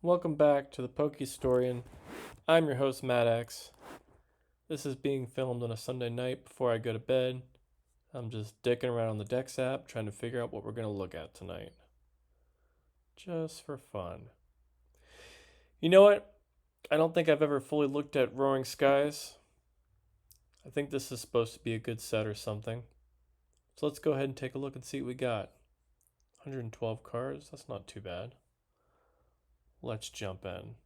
Welcome back to the Pokestorian. I'm your host, Maddox. This is being filmed on a Sunday night before I go to bed. I'm just dicking around on the Dex app trying to figure out what we're going to look at tonight. Just for fun. You know what? I don't think I've ever fully looked at Roaring Skies. I think this is supposed to be a good set or something. So let's go ahead and take a look and see what we got. 112 cards, that's not too bad. Let's jump in.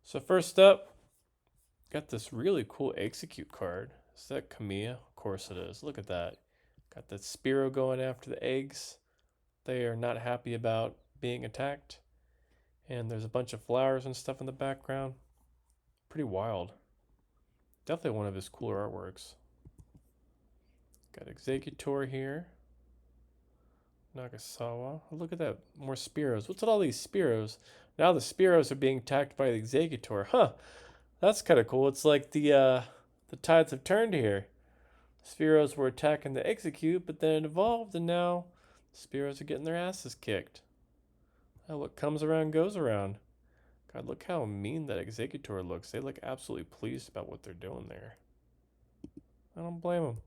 So first up, got this really cool Execute card. Is that Kamiya? Of course it is. Look at that. Got that Spearow going after the eggs. They are not happy about being attacked. And there's a bunch of flowers and stuff in the background. Pretty wild. Definitely one of his cooler artworks. Got Executor here. Nagasawa. Oh, look at that. More Spearows. What's with all these Spearows? Now the Spearows are being attacked by the Executor. Huh. That's kind of cool. It's like the tides have turned here. Spearows were attacking the Execute, but then it evolved, and now Spearows are getting their asses kicked. Oh, what comes around goes around. God, look how mean that Executor looks. They look absolutely pleased about what they're doing there. I don't blame them.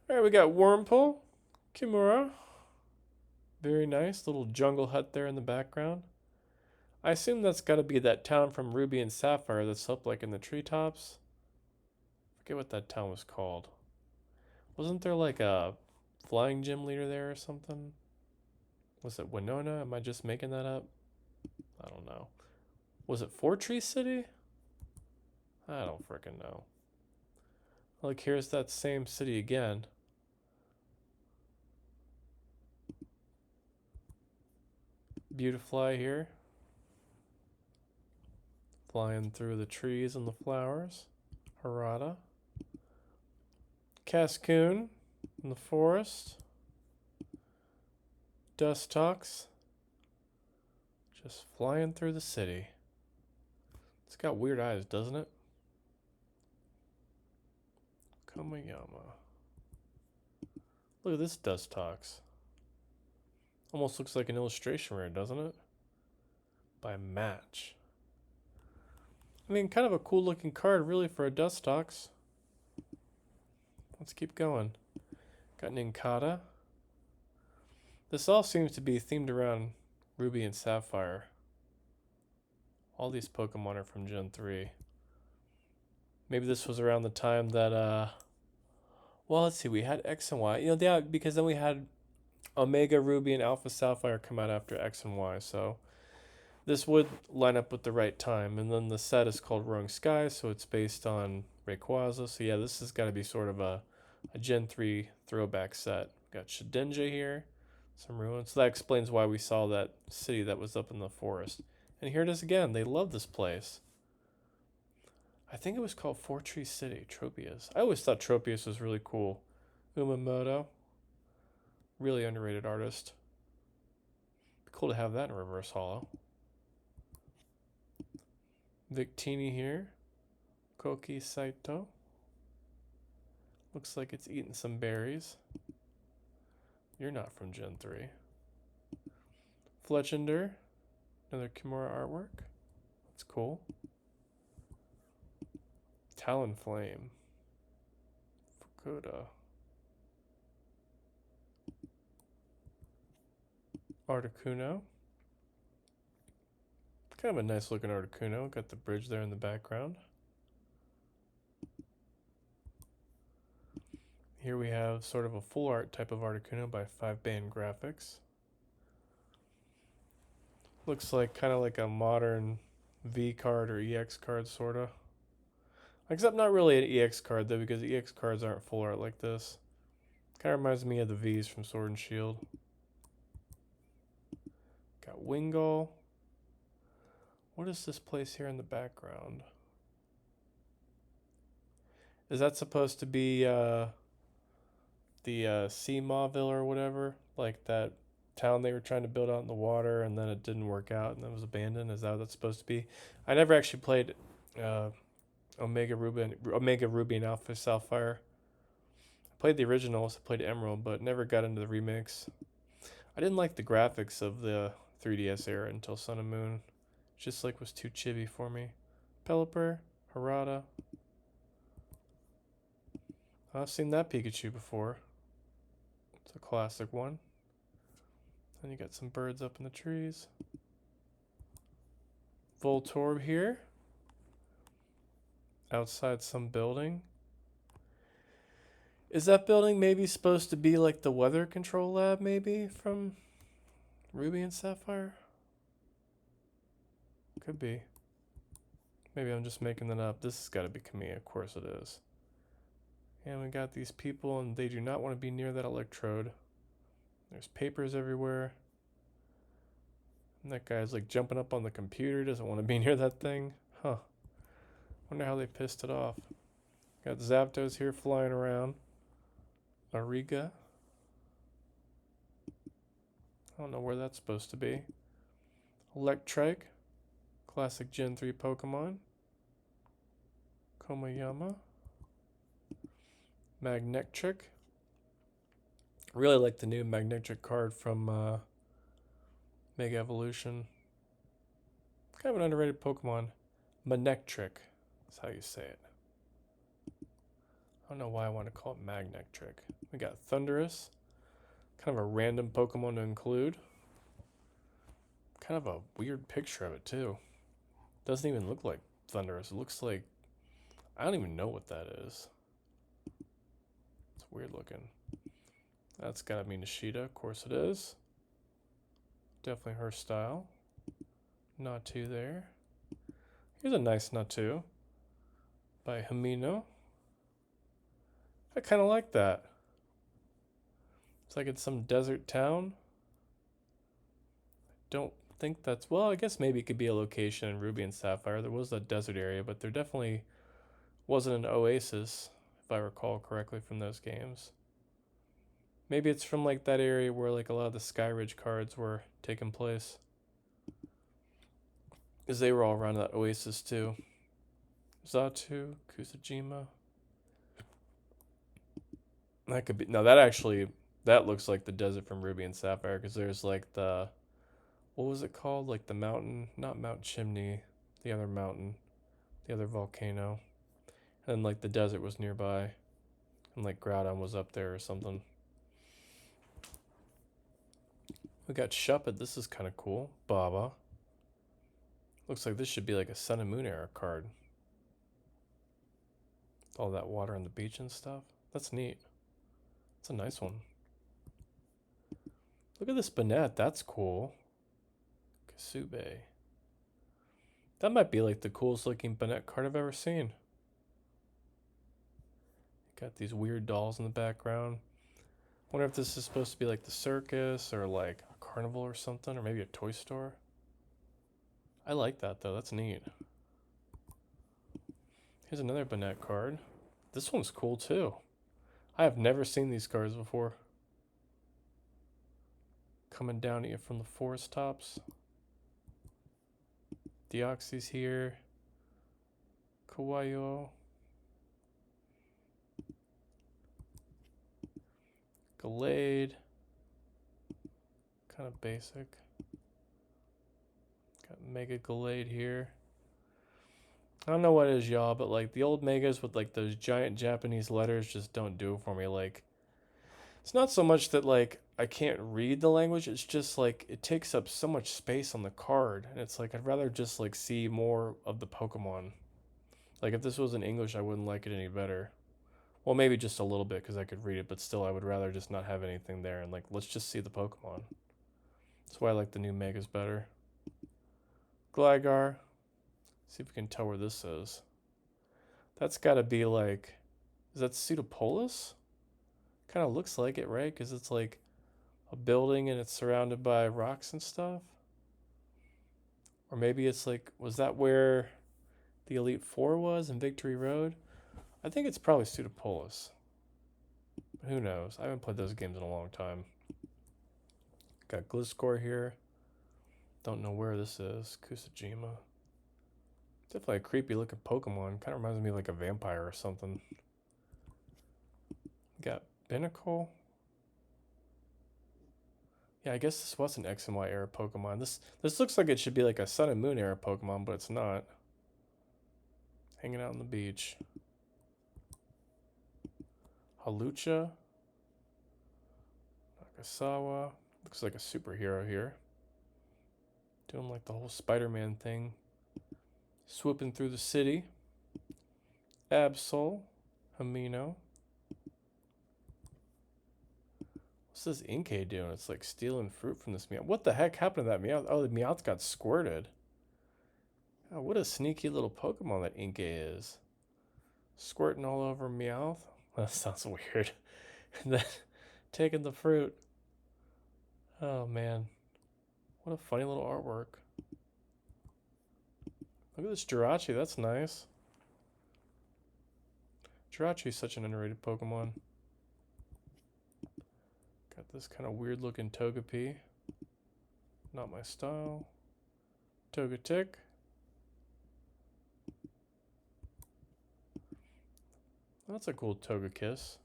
Alright, we got Wurmple, Kimura. Very nice. Little jungle hut there in the background. I assume that's got to be that town from Ruby and Sapphire that's up like in the treetops. Forget what that town was called. Wasn't there like a flying gym leader there or something? Was it Winona? Am I just making that up? I don't know. Was it Fortree City? I don't frickin' know. Look, here's that same city again. Beautifly here. Flying through the trees and the flowers. Harada. Cascoon in the forest. Dustox. Just flying through the city. It's got weird eyes, doesn't it? Kamiyama. Look at this Dustox. Almost looks like an illustration rare, doesn't it? By Match. I mean, kind of a cool looking card, really, for a Dustox. Let's keep going. Got Nincada. This all seems to be themed around Ruby and Sapphire. All these Pokemon are from Gen 3. Maybe this was around the time that, well, let's see, we had X and Y. Yeah, because then we had Omega Ruby and Alpha Sapphire come out after X and Y, so this would line up with the right time. And then the set is called Roaring Skies, so it's based on Rayquaza. So yeah, this has got to be sort of a Gen 3 throwback set. Got Shedinja here, some ruins. So that explains why we saw that city that was up in the forest. And here it is again. They love this place. I think it was called Fortree City, Tropius. I always thought Tropius was really cool. Umamoto. Really underrated artist. Be cool to have that in reverse holo. Victini here. Koki Saito. Looks like it's eating some berries. You're not from Gen 3. Fletchender. Another Kimura artwork. That's cool. Talonflame. Fukuda. Articuno. Kind of a nice looking Articuno. Got the bridge there in the background. Here we have sort of a full art type of Articuno by 5-Band Graphics. Looks like kind of like a modern V card or EX card, sort of. Except not really an EX card, though, because EX cards aren't full art like this. Kind of reminds me of the Vs from Sword and Shield. Got Wingull. What is this place here in the background? Is that supposed to be the Sea Mauville or whatever? Like that town they were trying to build out in the water and then it didn't work out and then it was abandoned? Is that what that's supposed to be? I never actually played Omega Ruby and Alpha Sapphire. I played the originals, I played Emerald, but never got into the remix. I didn't like the graphics of the 3DS era until Sun and Moon. Just like was too chibi for me. Pelipper, Harada. I've seen that Pikachu before. It's a classic one. And you got some birds up in the trees. Voltorb here. Outside some building. Is that building maybe supposed to be like the weather control lab maybe from Ruby and Sapphire? Could be. Maybe I'm just making that up. This has got to be Kamiya. Of course it is. And we got these people and they do not want to be near that electrode. There's papers everywhere. And that guy's like jumping up on the computer. Doesn't want to be near that thing. Huh. Wonder how they pissed it off. Got Zapdos here flying around. Ariga. I don't know where that's supposed to be. Electrike. Classic Gen 3 Pokemon. Komayama. Magnetric. Really like the new Magnetric card from Mega Evolution. Kind of an underrated Pokemon. Manectric. That's how you say it. I don't know why I want to call it Magnetric. We got Thundurus. Kind of a random Pokemon to include. Kind of a weird picture of it too. Doesn't even look like Thundurus. It looks like... I don't even know what that is. It's weird looking. That's gotta be Nishida. Of course it is. Definitely her style. Natu there. Here's a nice Natu. By Hamino. I kind of like that. It's like it's some desert town. Don't think that's... Well, I guess maybe it could be a location in Ruby and Sapphire. There was that desert area, but there definitely wasn't an oasis, if I recall correctly from those games. Maybe it's from like that area where like a lot of the Skyridge cards were taking place. Because they were all around that oasis too. Xatu, Kusajima. That could be... Now that actually... That looks like the desert from Ruby and Sapphire, because there's like the... What was it called? Like the mountain... Not Mount Chimney. The other mountain. The other volcano. And like the desert was nearby. And like Groudon was up there or something. We got Shuppet. This is kind of cool. Baba. Looks like this should be like a Sun and Moon era card. All that water on the beach and stuff. That's neat. It's a nice one. Look at this Banette. That's cool. Kasube. That might be like the coolest looking Banette card I've ever seen. Got these weird dolls in the background. Wonder if this is supposed to be like the circus or like a carnival or something, or maybe a toy store. I like that though. That's neat. Here's another Banette card. This one's cool too. I have never seen these cards before. Coming down at you from the forest tops. Deoxys here. Kawaii. Gallade. Kind of basic. Got Mega Gallade here. I don't know what it is, y'all, but like the old Megas with like those giant Japanese letters just don't do it for me. Like, it's not so much that like I can't read the language, it's just like it takes up so much space on the card. And it's like I'd rather just like see more of the Pokemon. Like if this was in English, I wouldn't like it any better. Well, maybe just a little bit because I could read it, but still I would rather just not have anything there and like let's just see the Pokemon. That's why I like the new Megas better. Gligar. See if we can tell where this is. That's got to be like... Is that Pseudopolis? Kind of looks like it, right? Because it's like a building and it's surrounded by rocks and stuff. Or maybe it's like... Was that where the Elite Four was in Victory Road? I think it's probably Pseudopolis. Who knows? I haven't played those games in a long time. Got Gliscor here. Don't know where this is. Kusajima. Definitely a creepy looking Pokemon. Kind of reminds me of like a vampire or something. Got Binnacle. Yeah, I guess this was an X and Y era Pokemon. This looks like it should be like a Sun and Moon era Pokemon, but it's not. Hanging out on the beach. Halucha. Nakasawa. Looks like a superhero here. Doing like the whole Spider-Man thing. Swooping through the city. Absol. Amino. What's this Inkay doing? It's like stealing fruit from this Meowth. What the heck happened to that Meowth? Oh, the Meowth got squirted. Oh, what a sneaky little Pokemon that Inkay is. Squirting all over Meowth. That sounds weird. And then taking the fruit. Oh, man. What a funny little artwork. Look at this Jirachi. That's nice. Jirachi is such an underrated Pokemon. Got this kind of weird looking Togepi. Not my style. Togetic. That's a cool Togekiss.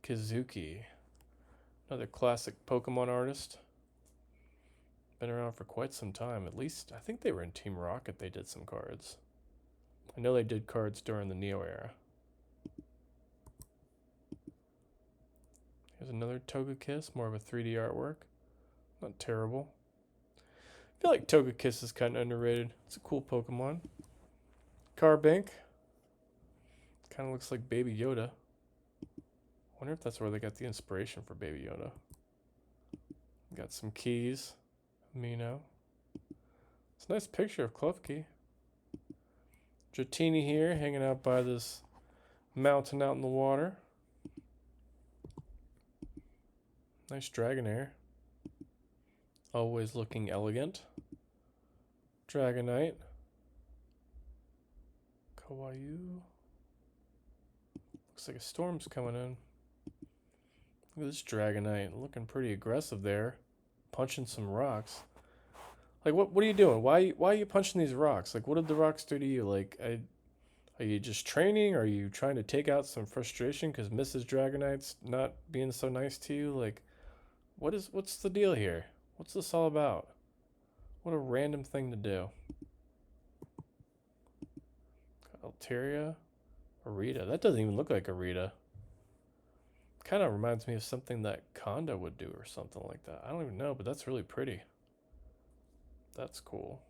Kizuki. Another classic Pokemon artist. Been around for quite some time. At least, I think they were in Team Rocket. They did some cards. I know they did cards during the Neo era. Here's another Togekiss. More of a 3D artwork. Not terrible. I feel like Togekiss is kind of underrated. It's a cool Pokemon. Carbink. Kind of looks like Baby Yoda. Wonder if that's where they got the inspiration for Baby Yoda. Got some keys. Mino. It's a nice picture of Klefki. Dratini here, hanging out by this mountain out in the water. Nice Dragonair. Always looking elegant. Dragonite. Kawaii. Looks like a storm's coming in. Look at this Dragonite, looking pretty aggressive there. Punching some rocks. Like, what are you doing? Why are you punching these rocks? Like, what did the rocks do to you? Like, are you just training? Are you trying to take out some frustration because Mrs. Dragonite's not being so nice to you? Like, what's the deal here? What's this all about? What a random thing to do. Altaria. Arita. That doesn't even look like Arita. Kind of reminds me of something that Conda would do or something like that. I don't even know, but that's really pretty. That's cool.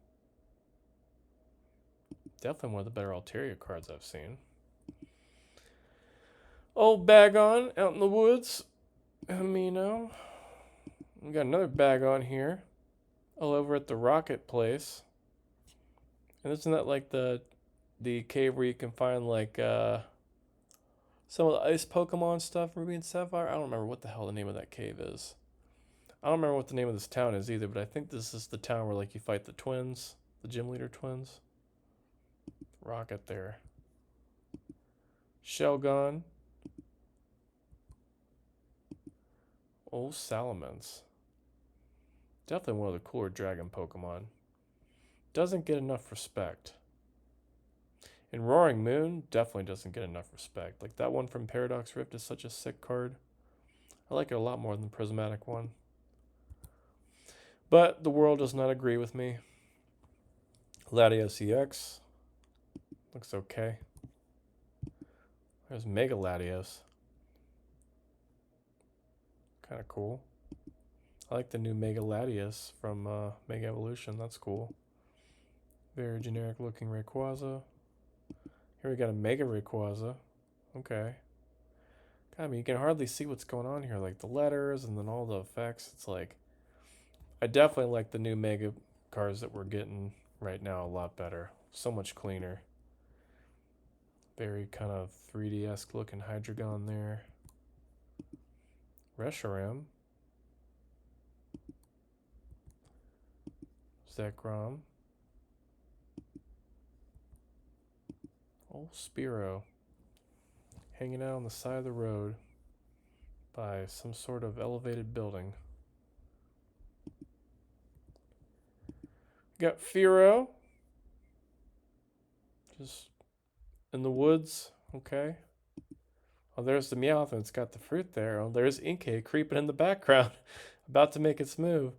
Definitely one of the better Altaria cards I've seen. Old Bagon out in the woods. Amino. We got another Bagon here. All over at the Rocket Place. And isn't that like the cave where you can find like some of the ice Pokemon stuff, Ruby and Sapphire? I don't remember what the hell the name of that cave is. I don't remember what the name of this town is either, but I think this is the town where like you fight the twins, the gym leader twins. Rocket there. Shelgon. Old Salamence. Definitely one of the cooler dragon Pokemon. Doesn't get enough respect. And Roaring Moon definitely doesn't get enough respect. Like that one from Paradox Rift is such a sick card. I like it a lot more than the Prismatic one. But the world does not agree with me. Latios EX. Looks okay. There's Mega Latios. Kind of cool. I like the new Mega Latios from Mega Evolution. That's cool. Very generic looking Rayquaza. Here we got a Mega Rayquaza. Okay. God, I mean, you can hardly see what's going on here. Like the letters and then all the effects. It's like... I definitely like the new Mega cards that we're getting right now a lot better. So much cleaner. Very kind of 3D-esque looking Hydreigon there. Reshiram. Zekrom. Old Spearow. Hanging out on the side of the road by some sort of elevated building. Got Fearow. Just in the woods. Okay. Oh, there's the Meowth and it's got the fruit there. Oh, there's Inkay creeping in the background. About to make its move.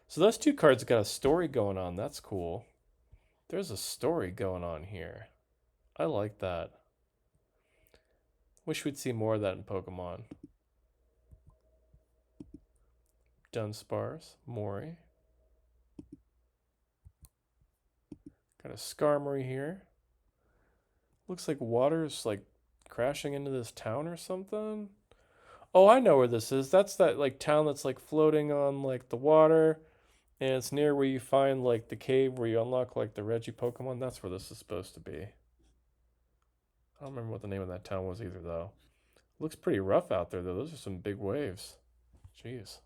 So those two cards got a story going on. That's cool. There's a story going on here. I like that. Wish we'd see more of that in Pokemon. Dunsparce, Mori. Got a Skarmory here. Looks like water's like crashing into this town or something. Oh, I know where this is. That's that like town that's like floating on like the water, and it's near where you find like the cave where you unlock like the Reggie Pokemon. That's where this is supposed to be. I don't remember what the name of that town was either though. Looks pretty rough out there though. Those are some big waves. Jeez.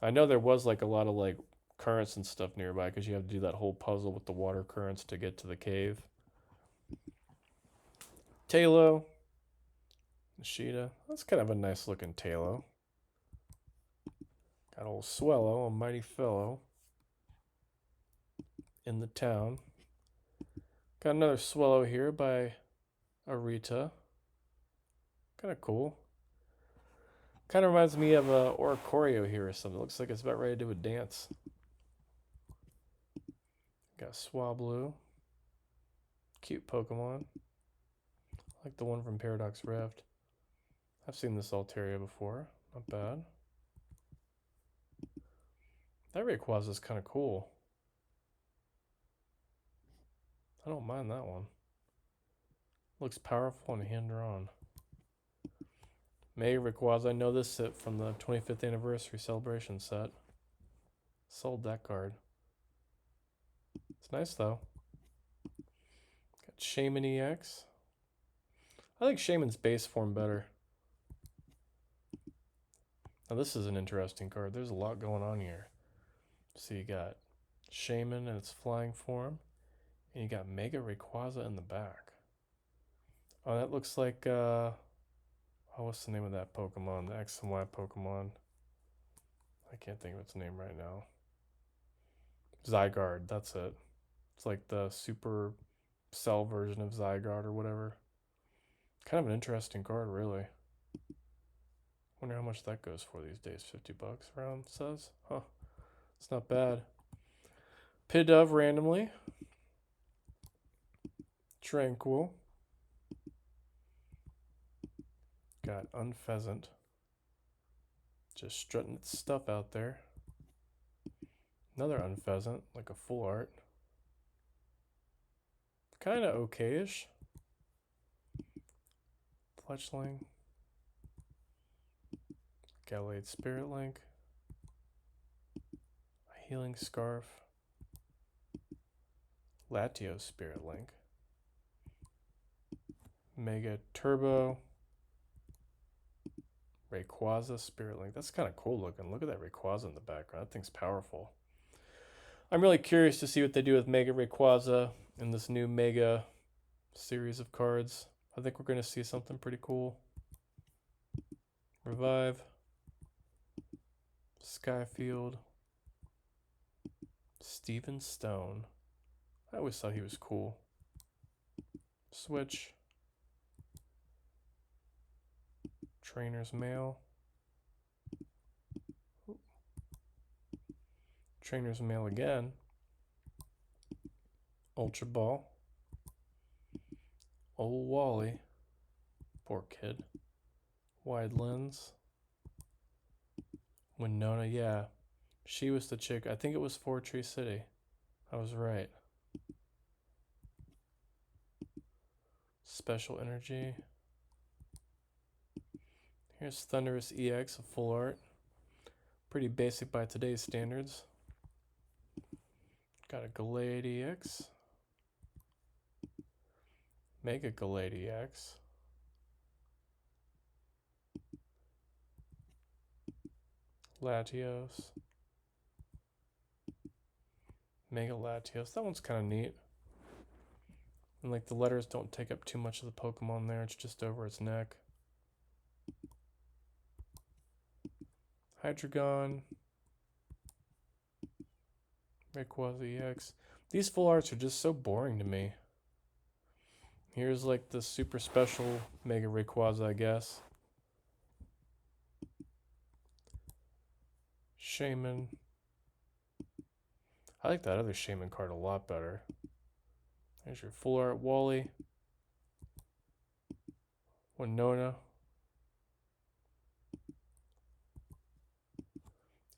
I know there was like a lot of like currents and stuff nearby because you have to do that whole puzzle with the water currents to get to the cave. Talo. Nishida. That's kind of a nice looking Talo. Got old Swellow, a mighty fellow, in the town. Got another Swellow here by Arita. Kind of cool. Kind of reminds me of Oricorio here or something. Looks like it's about ready to do a dance. Got Swablu. Cute Pokemon. Like the one from Paradox Rift. I've seen this Altaria before. Not bad. That Rayquaza is kind of cool. I don't mind that one. Looks powerful and hand-drawn. Mega Rayquaza. I know this set from the 25th anniversary celebration set. Sold that card. It's nice though. Got Shaman EX. I like Shaman's base form better. Now this is an interesting card. There's a lot going on here. So you got Shaman in its flying form, and you got Mega Rayquaza in the back. Oh, that looks like oh, what's the name of that Pokemon? The X and Y Pokemon. I can't think of its name right now. Zygarde, that's it. It's like the super cell version of Zygarde or whatever. Kind of an interesting card, really. Wonder how much that goes for these days. $50 around says. Huh. It's not bad. Pidove randomly. Tranquil. Got Unpheasant. Just strutting its stuff out there. Another Unpheasant, like a full art. Kind of okay-ish. Fletchling. Gallade Spirit Link. A Healing Scarf. Latios Spirit Link. Mega Turbo. Rayquaza Spirit Link. That's kind of cool looking. Look at that Rayquaza in the background. That thing's powerful. I'm really curious to see what they do with Mega Rayquaza in this new Mega series of cards. I think we're going to see something pretty cool. Revive. Skyfield. Steven Stone. I always thought he was cool. Switch. Trainer's Mail. Trainer's Mail again. Ultra Ball. Old Wally. Poor kid. Wide Lens. Winona, yeah. She was the chick. I think it was Fortree City. I was right. Special Energy. Here's Thundurus EX, a full art. Pretty basic by today's standards. Got a Gallade EX. Mega Gallade EX. Latios. Mega Latios. That one's kind of neat. And like the letters don't take up too much of the Pokemon there. It's just over its neck. Hydreigon. Rayquaza EX. These full arts are just so boring to me. Here's like the super special Mega Rayquaza, I guess. Shaman. I like that other Shaman card a lot better. There's your full art Wally. Winona.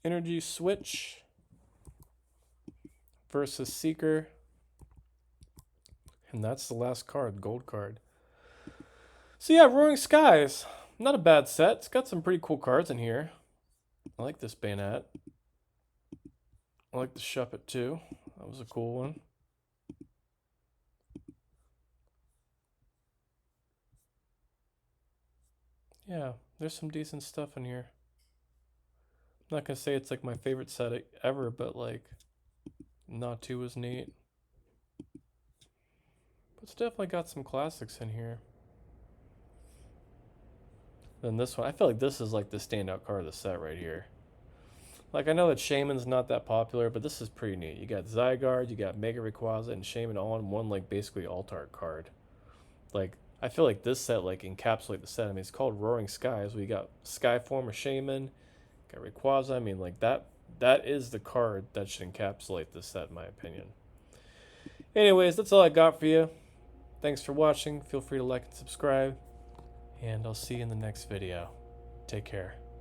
Energy Switch versus Seeker. And that's the last card, gold card. So yeah, Roaring Skies. Not a bad set. It's got some pretty cool cards in here. I like this Bayonet. I like the Shuppet too. That was a cool one. Yeah, there's some decent stuff in here. I'm not gonna say it's like my favorite set ever, but like Natu was neat. But it's definitely got some classics in here. Then this one, I feel like this is like the standout card of the set right here. Like I know that Shaman's not that popular, but this is pretty neat. You got Zygarde, you got Mega Rayquaza, and Shaman all in one like basically alt art card. Like I feel like this set like encapsulate the set. I mean it's called Roaring Skies. We got Skyform or Shaman, got Rayquaza. I mean like that is the card that should encapsulate this set in my opinion. Anyways, that's all I got for you. Thanks for watching. Feel free to like and subscribe. And I'll see you in the next video. Take care.